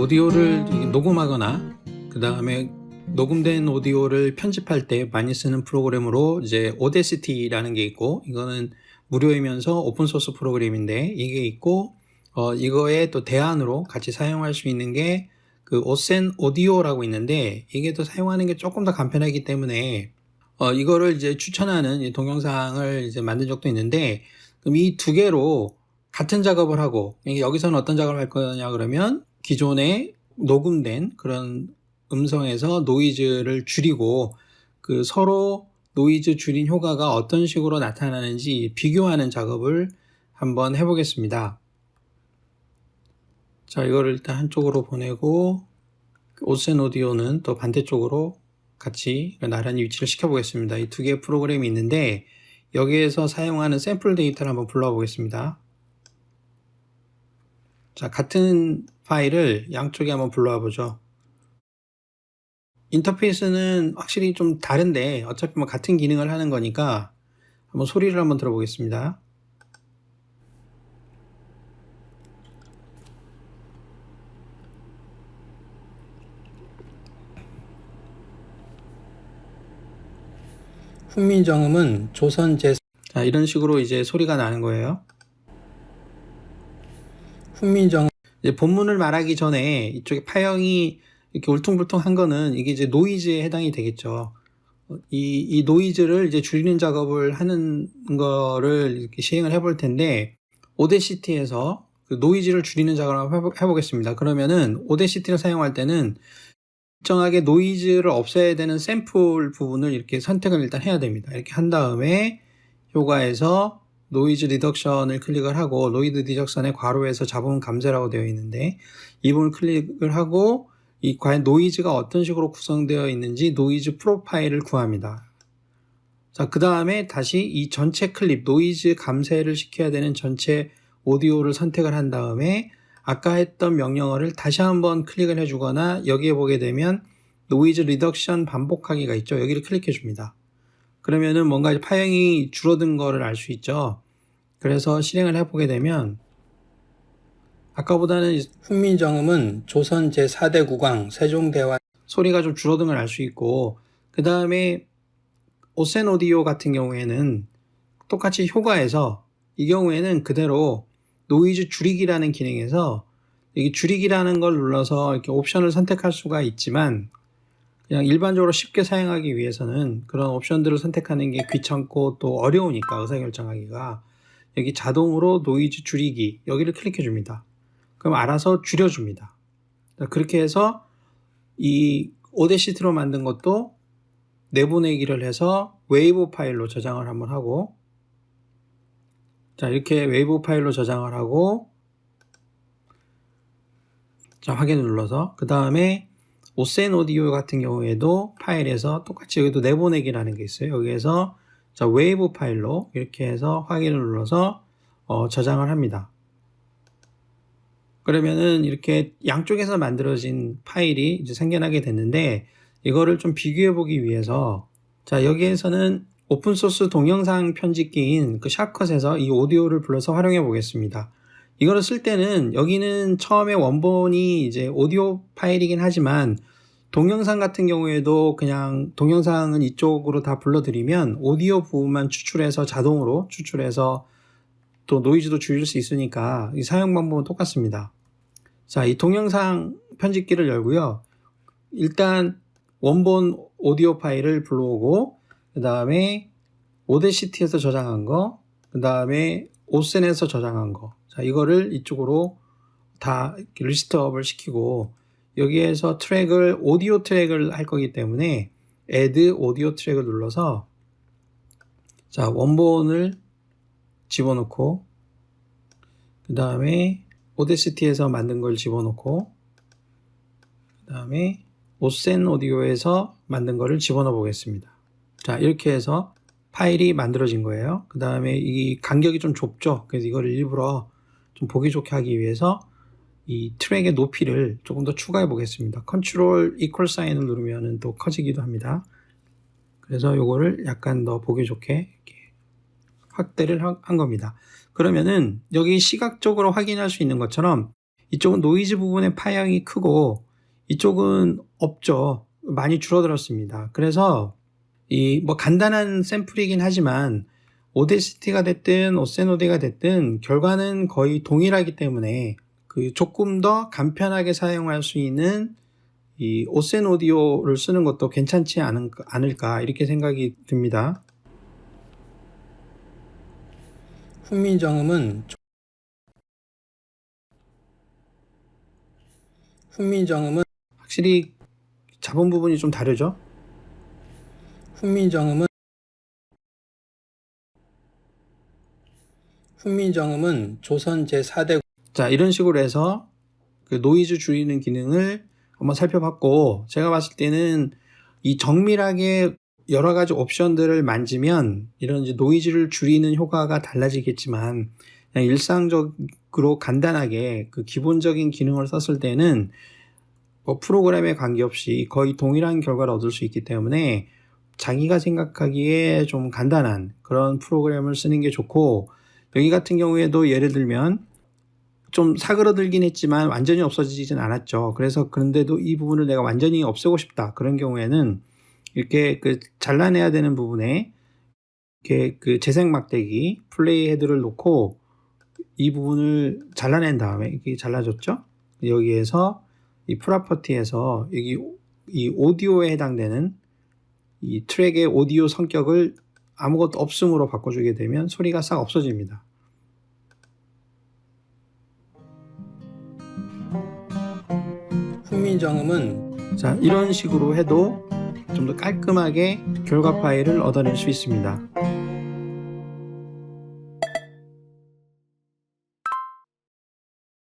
오디오를 녹음하거나 그 다음에 녹음된 오디오를 편집할 때 많이 쓰는 프로그램으로 이제 오데시티라는 게 있고, 이거는 무료이면서 오픈소스 프로그램인데, 이게 있고 이거에 또 대안으로 같이 사용할 수 있는 게 그 오센 오디오라고 있는데, 이게 또 사용하는 게 조금 더 간편하기 때문에 이거를 이제 추천하는 동영상을 이제 만든 적도 있는데, 그럼 이 두 개로 같은 작업을 하고, 여기서는 어떤 작업을 할 거냐 그러면 기존에 녹음된 그런 음성에서 노이즈를 줄이고, 그 서로 노이즈 줄인 효과가 어떤 식으로 나타나는지 비교하는 작업을 한번 해보겠습니다. 자, 이거를 일단 한쪽으로 보내고, 오센 오디오는 또 반대쪽으로 같이 나란히 위치를 시켜보겠습니다. 이 두 개의 프로그램이 있는데, 여기에서 사용하는 샘플 데이터를 한번 불러보겠습니다. 자, 같은 파일을 양쪽에 한번 불러와 보죠. 인터페이스는 확실히 좀 다른데 어차피 뭐 같은 기능을 하는 거니까 한번 소리를 한번 들어보겠습니다. 훈민정음은 조선 제 자, 이런 식으로 이제 소리가 나는 거예요. 훈민정음, 이제 본문을 말하기 전에 이쪽에 파형이 이렇게 울퉁불퉁한 거는 이게 이제 노이즈에 해당이 되겠죠. 이 노이즈를 이제 줄이는 작업을 하는 거를 이렇게 시행을 해볼 텐데, 오데시티에서 그 노이즈를 줄이는 작업을 한번 해보겠습니다. 그러면은 오데시티를 사용할 때는 일정하게 노이즈를 없애야 되는 샘플 부분을 이렇게 선택을 일단 해야 됩니다. 이렇게 한 다음에 효과에서 노이즈 리덕션을 클릭을 하고, 노이즈 리덕션의 괄호에서 잡음 감쇄라고 되어 있는데, 이 부분을 클릭을 하고 이 과연 노이즈가 어떤 식으로 구성되어 있는지 노이즈 프로파일을 구합니다. 자, 그 다음에 다시 이 전체 클립, 노이즈 감쇄를 시켜야 되는 전체 오디오를 선택을 한 다음에 아까 했던 명령어를 다시 한번 클릭을 해주거나, 여기에 보게 되면 노이즈 리덕션 반복하기가 있죠. 여기를 클릭해 줍니다. 그러면은 뭔가 파형이 줄어든 거를 알 수 있죠. 그래서 실행을 해보게 되면 아까보다는 훈민정음은 조선 제4대 국왕 세종대왕 소리가 좀 줄어든 걸 알 수 있고, 그 다음에 오센 오디오 같은 경우에는 똑같이 효과에서 이 경우에는 그대로 노이즈 줄이기라는 기능에서 이 줄이기라는 걸 눌러서 이렇게 옵션을 선택할 수가 있지만, 그냥 일반적으로 쉽게 사용하기 위해서는 그런 옵션들을 선택하는 게 귀찮고 또 어려우니까 의사결정하기가, 여기 자동으로 노이즈 줄이기 여기를 클릭해 줍니다. 그럼 알아서 줄여줍니다. 그렇게 해서 이 오데시티로 만든 것도 내보내기를 해서 웨이브 파일로 저장을 한번 하고, 자, 이렇게 웨이브 파일로 저장을 하고, 자, 확인을 눌러서, 그 다음에 오센 오디오 같은 경우에도 파일에서 똑같이 여기도 내보내기라는 게 있어요. 여기에서 자, 웨이브 파일로 이렇게 해서 확인을 눌러서 저장을 합니다. 그러면은 이렇게 양쪽에서 만들어진 파일이 이제 생겨나게 됐는데, 이거를 좀 비교해 보기 위해서, 자, 여기에서는 오픈소스 동영상 편집기인 그 샵컷에서 이 오디오를 불러서 활용해 보겠습니다. 이거를 쓸 때는 여기는 처음에 원본이 이제 오디오 파일이긴 하지만, 동영상 같은 경우에도 그냥 동영상은 이쪽으로 다 불러드리면 오디오 부분만 추출해서 자동으로 추출해서 또 노이즈도 줄일 수 있으니까 이 사용 방법은 똑같습니다. 자, 이 동영상 편집기를 열고요. 일단 원본 오디오 파일을 불러오고, 그 다음에 오데시티에서 저장한 거, 그 다음에 오센에서 저장한 거, 자, 이거를 이쪽으로 다 리스트업을 시키고, 여기에서 트랙을 오디오 트랙을 할 거기 때문에 add 오디오 트랙을 눌러서, 자, 원본을 집어넣고, 그 다음에 오데시티에서 만든 걸 집어넣고, 그 다음에 오센 오디오에서 만든 거를 집어넣어 보겠습니다. 자, 이렇게 해서 파일이 만들어진 거예요. 그 다음에 이 간격이 좀 좁죠. 그래서 이거를 일부러 좀 보기 좋게 하기 위해서 이 트랙의 높이를 조금 더 추가해 보겠습니다. 컨트롤 이퀄 사인을 누르면 또 커지기도 합니다. 그래서 요거를 약간 더 보기 좋게 이렇게 확대를 한 겁니다. 그러면은 여기 시각적으로 확인할 수 있는 것처럼 이쪽은 노이즈 부분의 파형이 크고 이쪽은 없죠. 많이 줄어들었습니다. 그래서 이 뭐 간단한 샘플이긴 하지만 오데시티가 됐든 오센오디가 됐든 결과는 거의 동일하기 때문에 그 조금 더 간편하게 사용할 수 있는 이 오센오디오를 쓰는 것도 괜찮지 않을까 이렇게 생각이 듭니다. 훈민정음은 확실히 잡음 부분이 좀 다르죠. 훈민정음은 조선 제4대 자 이런 식으로 해서 그 노이즈 줄이는 기능을 한번 살펴봤고, 제가 봤을 때는 이 정밀하게 여러 가지 옵션들을 만지면 이런 이제 노이즈를 줄이는 효과가 달라지겠지만 그냥 일상적으로 간단하게 그 기본적인 기능을 썼을 때는 뭐 프로그램에 관계없이 거의 동일한 결과를 얻을 수 있기 때문에 자기가 생각하기에 좀 간단한 그런 프로그램을 쓰는 게 좋고, 여기 같은 경우에도 예를 들면 좀 사그러들긴 했지만 완전히 없어지진 않았죠. 그래서 그런데도 이 부분을 내가 완전히 없애고 싶다. 그런 경우에는 이렇게 그 잘라내야 되는 부분에 이렇게 그 재생 막대기 플레이 헤드를 놓고 이 부분을 잘라낸 다음에 이렇게 잘라줬죠. 여기에서 이 프로퍼티에서 여기 이 오디오에 해당되는 이 트랙의 오디오 성격을 아무것도 없음으로 바꿔주게 되면 소리가 싹 없어집니다. 훈민정음은 자 이런 식으로 해도 좀 더 깔끔하게 결과 파일을 얻어낼 수 있습니다.